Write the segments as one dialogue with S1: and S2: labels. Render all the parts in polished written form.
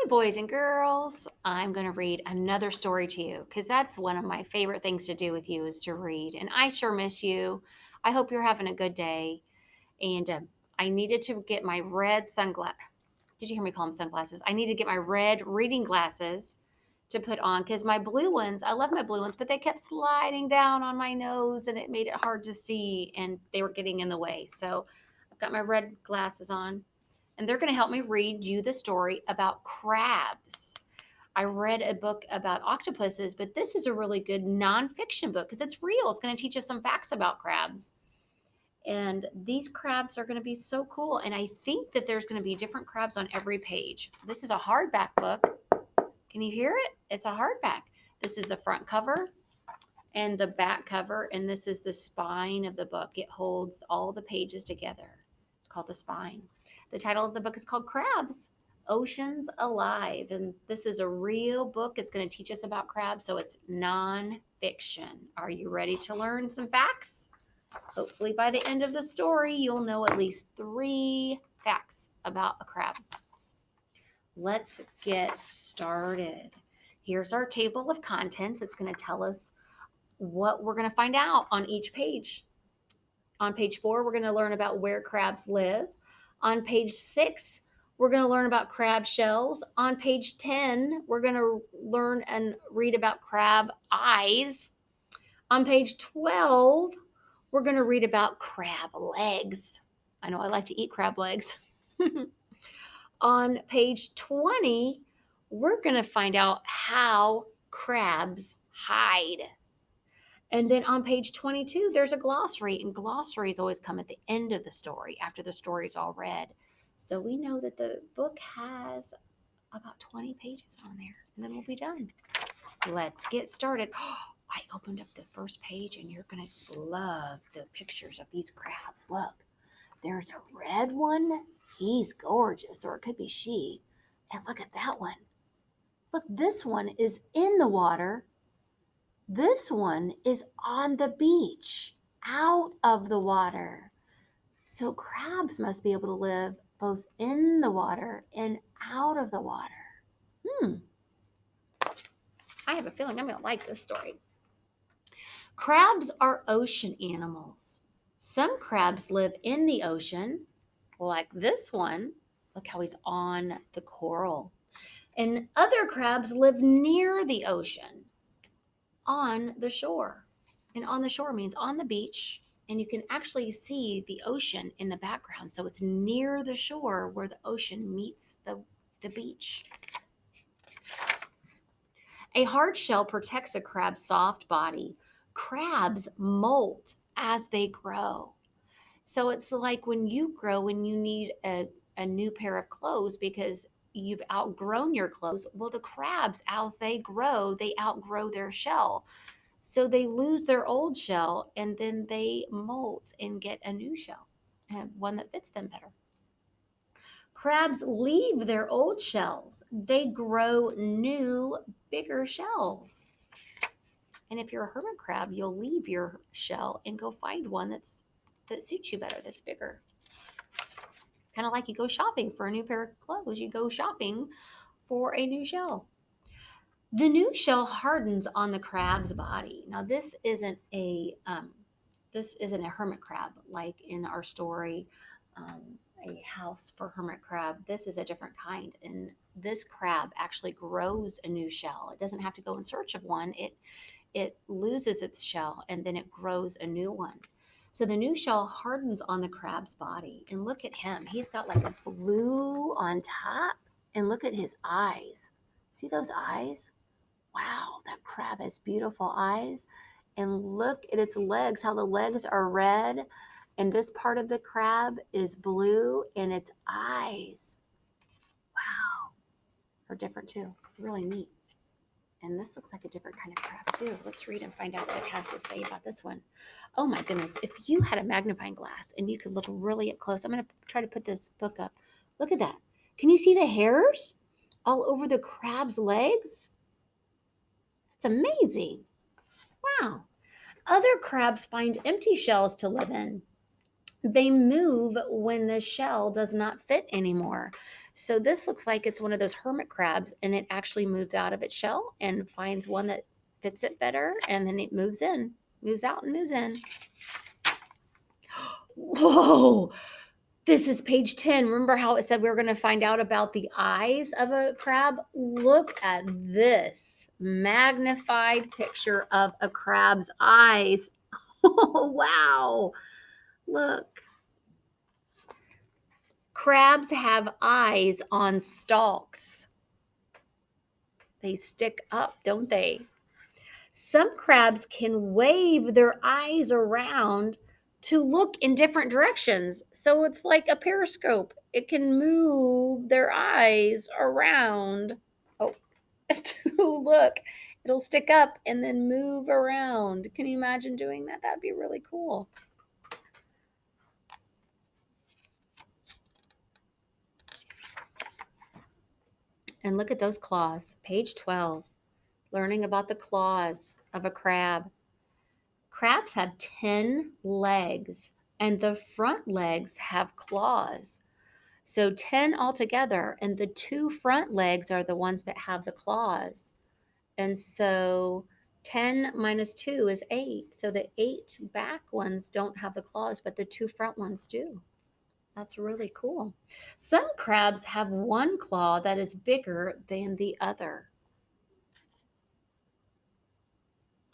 S1: Hi, boys and girls. I'm going to read another story to you because that's one of my favorite things to do with you is to read. And I sure miss you. I hope you're having a good day. And I needed to get my red sunglasses. Did you hear me call them sunglasses? I need to get my red reading glasses to put on because my blue ones, I love my blue ones, but they kept sliding down on my nose and it made it hard to see and they were getting in the way. So I've got my red glasses on and they're going to help me read you the story about crabs. I read a book about octopuses, but this is a really good nonfiction book because it's real. It's going to teach us some facts about crabs. And these crabs are going to be so cool. And I think that there's going to be different crabs on every page. This is a hardback book. Can you hear it? It's a hardback. This is the front cover and the back cover, and this is the spine of the book. It holds all the pages together. It's called the spine. The title of the book is called Crabs Oceans Alive, and this is a real book. It's going to teach us about crabs, so it's nonfiction. Are you ready to learn some facts? Hopefully, by the end of the story, you'll know at least 3 facts about a crab. Let's get started. Here's our table of contents. It's going to tell us what we're going to find out on each page. On page 4, we're going to learn about where crabs live. On page 6, we're going to learn about crab shells. On page 10, we're going to learn and read about crab eyes. On page 12, we're going to read about crab legs. I know I like to eat crab legs. On page 20, we're going to find out how crabs hide. And then on page 22, there's a glossary, and glossaries always come at the end of the story after the story is all read. So we know that the book has about 20 pages on there, and then we'll be done. Let's get started. I opened up the first page, and you're going to love the pictures of these crabs. Look, there's a red one. He's gorgeous, or it could be she. And look at that one. Look, this one is in the water. This one is on the beach, out of the water. So crabs must be able to live both in the water and out of the water. I have a feeling I'm going to like this story. Crabs are ocean animals. Some crabs live in the ocean, like this one. Look how he's on the coral. And other crabs live near the ocean, on the shore. And on the shore means on the beach, and you can actually see the ocean in the background. So it's near the shore where the ocean meets the beach. A hard shell protects a crab's soft body. Crabs molt as they grow. So it's like when you grow and you need a new pair of clothes because you've outgrown your clothes. Well, the crabs, as they outgrow their shell. So they lose their old shell and then they molt and get a new shell, and one that fits them better. Crabs leave their old shells. They grow new, bigger shells. And if you're a hermit crab, you'll leave your shell and go find one that suits you better, that's bigger. Kind of like you go shopping for a new pair of clothes. You go shopping for a new shell. The new shell hardens on the crab's body. Now, this isn't a hermit crab like in our story, a house for hermit crab. This is a different kind, and this crab actually grows a new shell. It doesn't have to go in search of one. It loses its shell and then it grows a new one. So the new shell hardens on the crab's body, and look at him. He's got like a blue on top, and look at his eyes. See those eyes? Wow, that crab has beautiful eyes. And look at its legs, how the legs are red. And this part of the crab is blue, and its eyes, wow, are different too. Really neat. And this looks like a different kind of crab too. Let's read and find out what it has to say about this one. Oh my goodness, if you had a magnifying glass and you could look really up close, I'm going to try to put this book up. Look at that. Can you see the hairs all over the crab's legs? It's amazing. Wow. Other crabs find empty shells to live in. They move when the shell does not fit anymore. So this looks like it's one of those hermit crabs, and it actually moves out of its shell and finds one that fits it better, and then it moves in, moves out and moves in. Whoa! This is page 10. Remember how it said we were going to find out about the eyes of a crab? Look at this magnified picture of a crab's eyes. Oh, wow. Look. Crabs have eyes on stalks. They stick up, don't they? Some crabs can wave their eyes around to look in different directions. So it's like a periscope. It can move their eyes around. Oh, to look. It'll stick up and then move around. Can you imagine doing that? That'd be really cool. And look at those claws. Page 12. Learning about the claws of a crab. Crabs have 10 legs, and the front legs have claws. So 10 altogether, and the two front legs are the ones that have the claws. And so 10 minus 2 is 8. So the 8 back ones don't have the claws, but the two front ones do. That's really cool. Some crabs have one claw that is bigger than the other.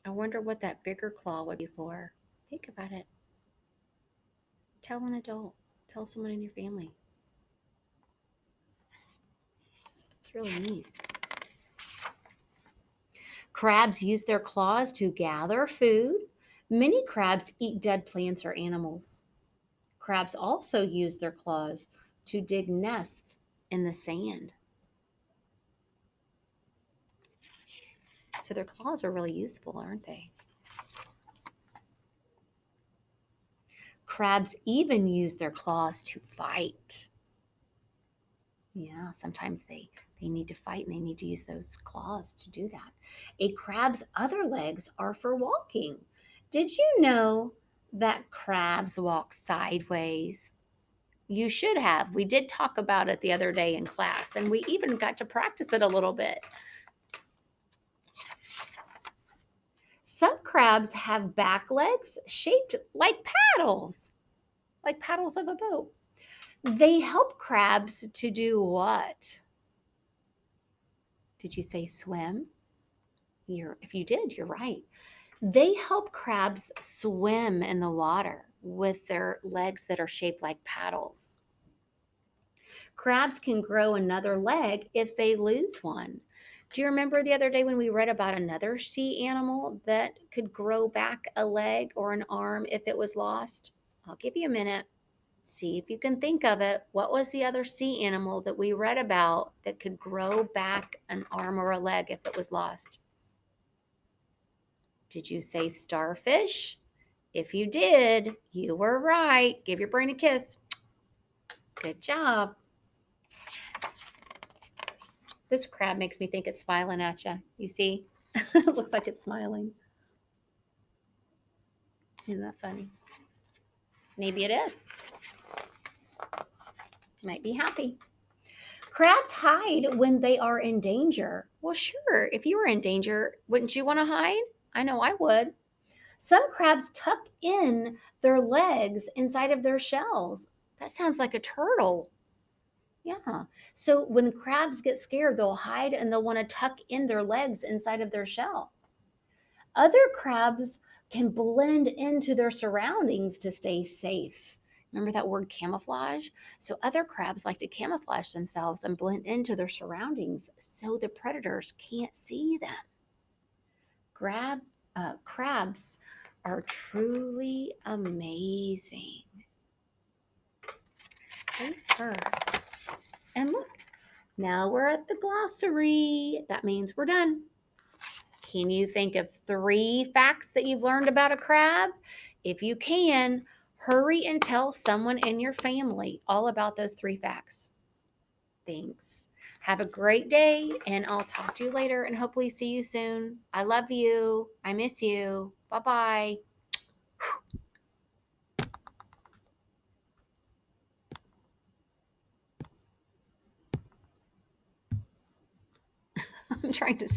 S1: I wonder what that bigger claw would be for. Think about it. Tell an adult. Tell someone in your family. It's really neat. Crabs use their claws to gather food. Many crabs eat dead plants or animals. Crabs also use their claws to dig nests in the sand. So their claws are really useful, aren't they? Crabs even use their claws to fight. Yeah, sometimes they need to fight and they need to use those claws to do that. A crab's other legs are for walking. Did you know that crabs walk sideways? You should have. We did talk about it the other day in class, and we even got to practice it a little bit. Some crabs have back legs shaped like paddles of a boat. They help crabs to do what? Did you say swim? If you did, you're right. They help crabs swim in the water with their legs that are shaped like paddles. Crabs can grow another leg if they lose one. Do you remember the other day when we read about another sea animal that could grow back a leg or an arm if it was lost? I'll give you a minute. See if you can think of it. What was the other sea animal that we read about that could grow back an arm or a leg if it was lost? Did you say starfish? If you did, you were right. Give your brain a kiss. Good job. This crab makes me think it's smiling at you. You see? It looks like it's smiling. Isn't that funny? Maybe it is. Might be happy. Crabs hide when they are in danger. Well, sure. If you were in danger, wouldn't you want to hide? I know I would. Some crabs tuck in their legs inside of their shells. That sounds like a turtle. Yeah. So when crabs get scared, they'll hide and they'll want to tuck in their legs inside of their shell. Other crabs can blend into their surroundings to stay safe. Remember that word camouflage? So other crabs like to camouflage themselves and blend into their surroundings so the predators can't see them. Crabs are truly amazing. Paper. And look, now we're at the glossary. That means we're done. Can you think of 3 facts that you've learned about a crab? If you can, hurry and tell someone in your family all about those 3 facts. Thanks. Have a great day, and I'll talk to you later and hopefully see you soon. I love you. I miss you. Bye-bye. I'm trying to